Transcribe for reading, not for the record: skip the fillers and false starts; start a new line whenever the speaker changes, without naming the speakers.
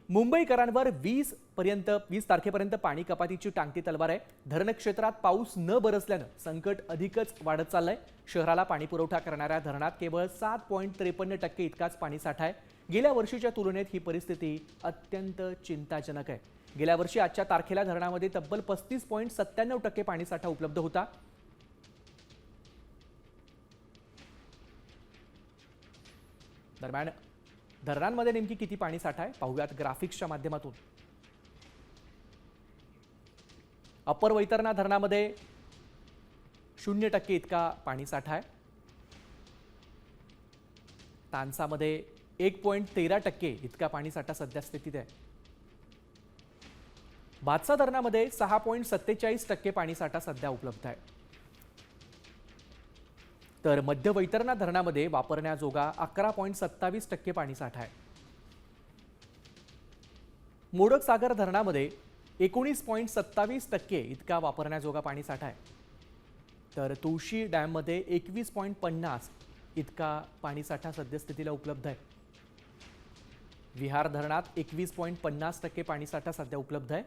मुंबईकरांवर 20 तारखेपर्यंत पाणी कपातीची टांगती तलवार आहे। धरण क्षेत्रात पाऊस न बरसल्यानं संकट अधिकच वाढत चाललंय। शहराला पाणी पुरवठा करणाऱ्या धरणात केवळ 7.53% इतकाच पाणीसाठा आहे। गेल्या वर्षीच्या तुलनेत ही परिस्थिती अत्यंत चिंताजनक आहे। गेल्या वर्षी आजच्या तारखेला धरणामध्ये तब्बल 35.97% पाणीसाठा उपलब्ध होता। दरम्यान धरणांमध्ये नेमकी किती पाणीसाठा आहे पाहूयात ग्राफिक्सच्या माध्यमातून। अप्पर वैतरणा धरणामध्ये 0% इतका पाणीसाठा आहे। तानसामध्ये 1.13% इतका पाणीसाठा सध्या स्थितीत आहे। भातसा धरणामध्ये 6.47% पाणीसाठा सध्या उपलब्ध आहे। तर मध्य वैतरणा धरणामध्ये वापरण्याजोगा 11.27% पाणीसाठा आहे। मोडक सागर धरणामध्ये 19.27% इतका वापरण्याजोगा पाणीसाठा आहे। तर तुळशी डॅममध्ये 21.50 इतका पाणीसाठा सद्यस्थितीला उपलब्ध आहे। विहार धरणात 21.50% पाणीसाठा सध्या उपलब्ध आहे।